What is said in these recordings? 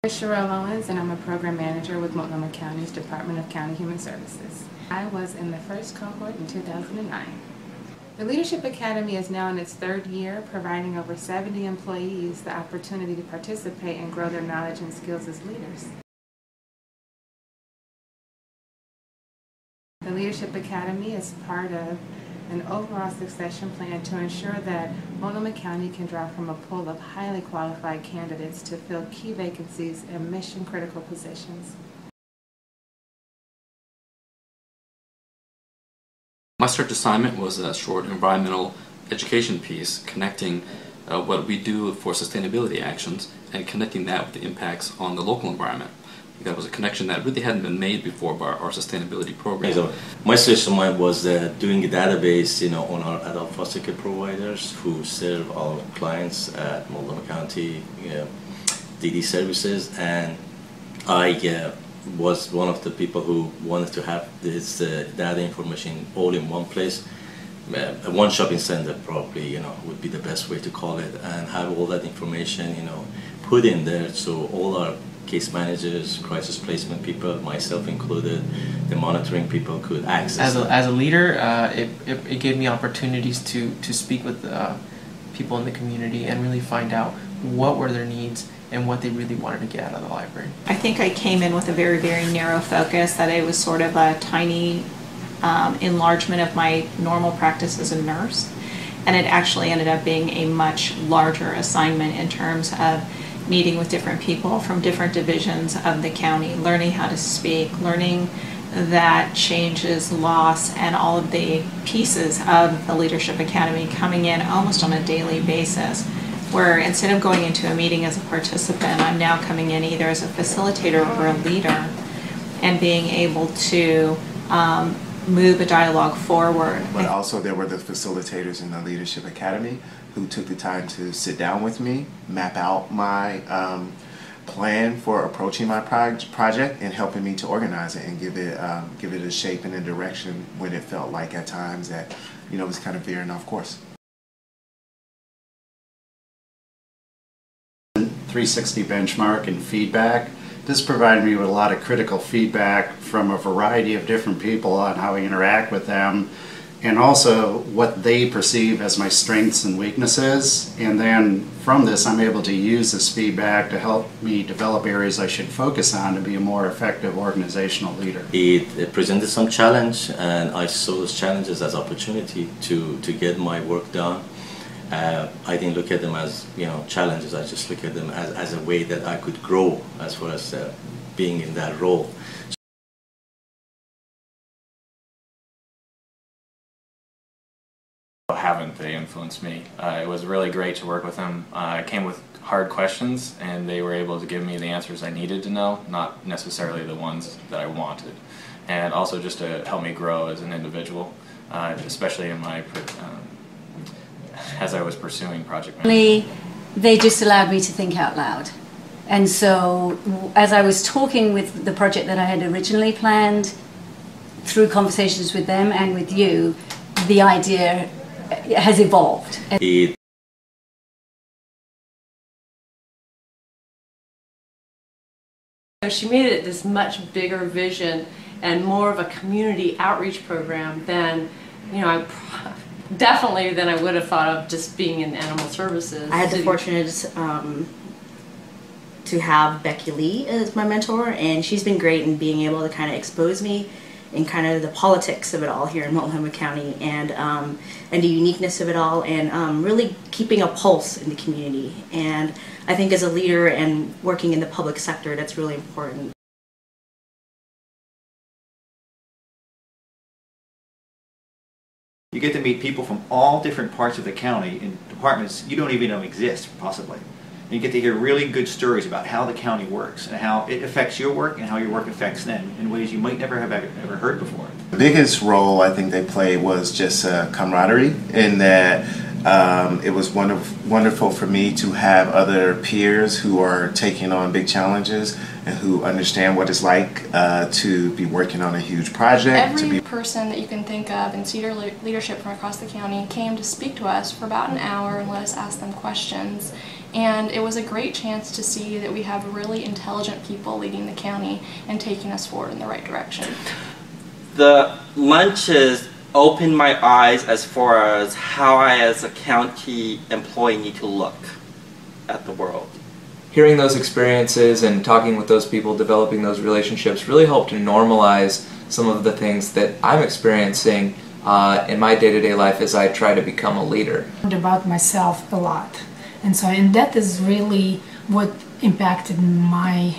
Sherelle Owens, and I'm a program manager with Multnomah County's Department of County Human Services. I was in the first cohort in 2009. The Leadership Academy is now in its third year, providing over 70 employees the opportunity to participate and grow their knowledge and skills as leaders. The Leadership Academy is part of an overall succession plan to ensure that Multnomah County can draw from a pool of highly qualified candidates to fill key vacancies in mission-critical positions. My search assignment was a short environmental education piece connecting what we do for sustainability actions and connecting that with the impacts on the local environment. That was a connection that really hadn't been made before by our sustainability program. So my search assignment was doing a database, on our adult foster care providers who serve our clients at Multnomah County DD services, and I was one of the people who wanted to have this data information all in one place. One shopping center probably, would be the best way to call it, and have all that information, put in there so all our case managers, crisis placement people, myself included, the monitoring people could access it. As a leader, it gave me opportunities to speak with people in the community and really find out what were their needs and what they really wanted to get out of the library. I think I came in with a very, very narrow focus, that it was sort of a tiny enlargement of my normal practice as a nurse, and it actually ended up being a much larger assignment in terms of meeting with different people from different divisions of the county, learning how to speak, learning that change is loss, and all of the pieces of the Leadership Academy coming in almost on a daily basis, where instead of going into a meeting as a participant, I'm now coming in either as a facilitator or a leader and being able to move a dialogue forward. But also there were the facilitators in the Leadership Academy who took the time to sit down with me, map out my plan for approaching my project and helping me to organize it and give it a shape and a direction when it felt like at times that it was kind of veering off course. 360 benchmark and feedback. This provided me with a lot of critical feedback from a variety of different people on how I interact with them, and also what they perceive as my strengths and weaknesses. And then from this, I'm able to use this feedback to help me develop areas I should focus on to be a more effective organizational leader. It presented some challenge, and I saw those challenges as opportunity to get my work done. I didn't look at them as challenges. I just look at them as a way that I could grow as far as being in that role. Haven't they influenced me? It was really great to work with them. I came with hard questions, and they were able to give me the answers I needed to know, not necessarily the ones that I wanted. And also just to help me grow as an individual, especially in my as I was pursuing project management. They just allowed me to think out loud. And so as I was talking with the project that I had originally planned, through conversations with them and with you, the idea has evolved. She made it this much bigger vision and more of a community outreach program than, definitely than I would have thought of just being in animal services. I had the fortune to have Becky Lee as my mentor, and she's been great in being able to kind of expose me in kind of the politics of it all here in Multnomah County, and the uniqueness of it all, and really keeping a pulse in the community. And I think as a leader and working in the public sector, that's really important. You get to meet people from all different parts of the county in departments you don't even know exist, possibly. And you get to hear really good stories about how the county works and how it affects your work and how your work affects them in ways you might never have ever heard before. The biggest role I think they played was just camaraderie, in that it was wonderful for me to have other peers who are taking on big challenges and who understand what it's like to be working on a huge project. Every person that you can think of in senior leadership from across the county came to speak to us for about an hour and let us ask them questions. And it was a great chance to see that we have really intelligent people leading the county and taking us forward in the right direction. The lunches opened my eyes as far as how I as a county employee need to look at the world. Hearing those experiences and talking with those people, developing those relationships really helped to normalize some of the things that I'm experiencing in my day-to-day life as I try to become a leader. I learned about myself a lot, and that is really what impacted my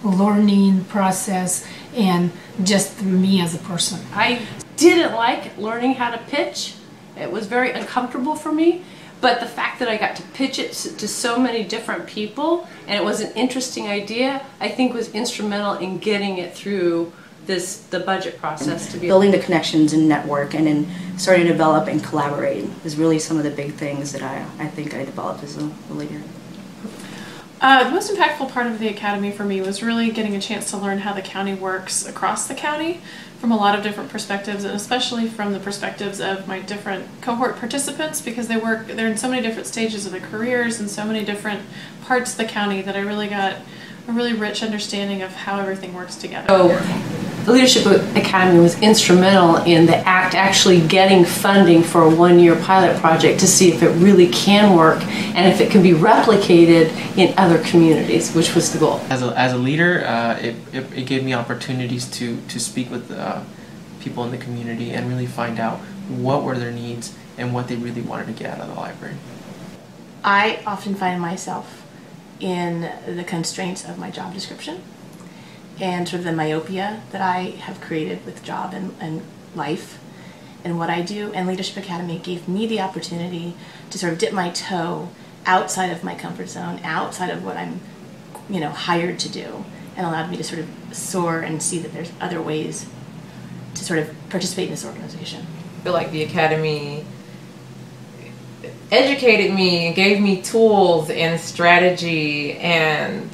learning process and just me as a person. I didn't like learning how to pitch. It was very uncomfortable for me, but the fact that I got to pitch it to so many different people and it was an interesting idea, I think was instrumental in getting it through the budget process. To be building the connections and network and then starting to develop and collaborate is really some of the big things that I think I developed as a leader. The most impactful part of the academy for me was really getting a chance to learn how the county works across the county from a lot of different perspectives, and especially from the perspectives of my different cohort participants, because they're in so many different stages of their careers and so many different parts of the county that I really got a really rich understanding of how everything works together. So the Leadership Academy was instrumental in the act actually getting funding for a one-year pilot project to see if it really can work and if it can be replicated in other communities, which was the goal. As a leader, it gave me opportunities to speak with people in the community and really find out what were their needs and what they really wanted to get out of the library. I often find myself in the constraints of my job description and sort of the myopia that I have created with job and life and what I do, and Leadership Academy gave me the opportunity to sort of dip my toe outside of my comfort zone, outside of what I'm hired to do, and allowed me to sort of soar and see that there's other ways to sort of participate in this organization. I feel like the Academy educated me and gave me tools and strategy and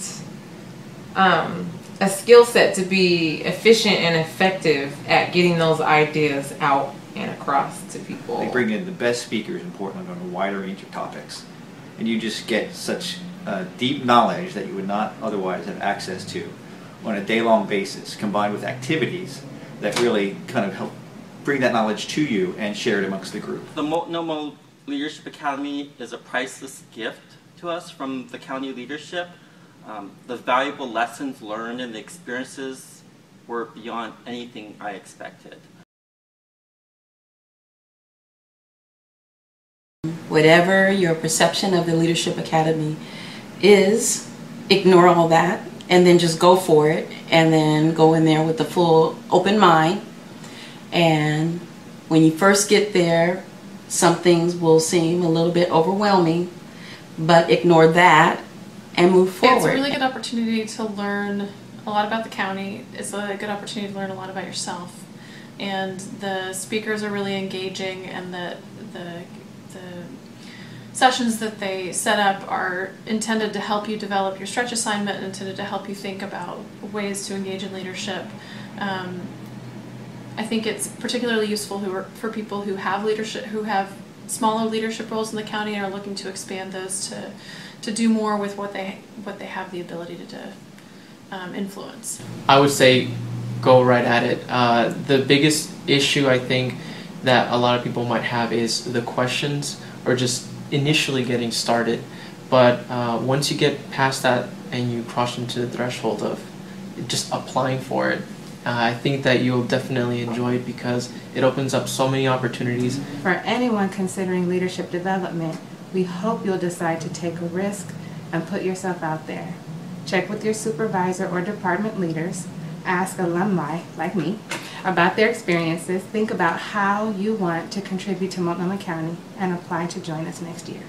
a skill set to be efficient and effective at getting those ideas out and across to people. They bring in the best speakers in Portland on a wider range of topics, and you just get such deep knowledge that you would not otherwise have access to on a day-long basis, combined with activities that really kind of help bring that knowledge to you and share it amongst the group. The Multnomah Leadership Academy is a priceless gift to us from the county leadership. The valuable lessons learned and the experiences were beyond anything I expected. Whatever your perception of the Leadership Academy is, ignore all that and then just go for it, and then go in there with a full open mind. And when you first get there, some things will seem a little bit overwhelming, but ignore that and move forward. It's a really good opportunity to learn a lot about the county. It's a good opportunity to learn a lot about yourself. And the speakers are really engaging, and the sessions that they set up are intended to help you develop your stretch assignment, intended to help you think about ways to engage in leadership. I think it's particularly useful for people who have smaller leadership roles in the county and are looking to expand those to do more with what they have the ability to influence. I would say go right at it. The biggest issue I think that a lot of people might have is the questions or just initially getting started. But once you get past that and you cross into the threshold of just applying for it, I think that you'll definitely enjoy it because it opens up so many opportunities. For anyone considering leadership development, we hope you'll decide to take a risk and put yourself out there. Check with your supervisor or department leaders. Ask alumni, like me, about their experiences. Think about how you want to contribute to Multnomah County and apply to join us next year.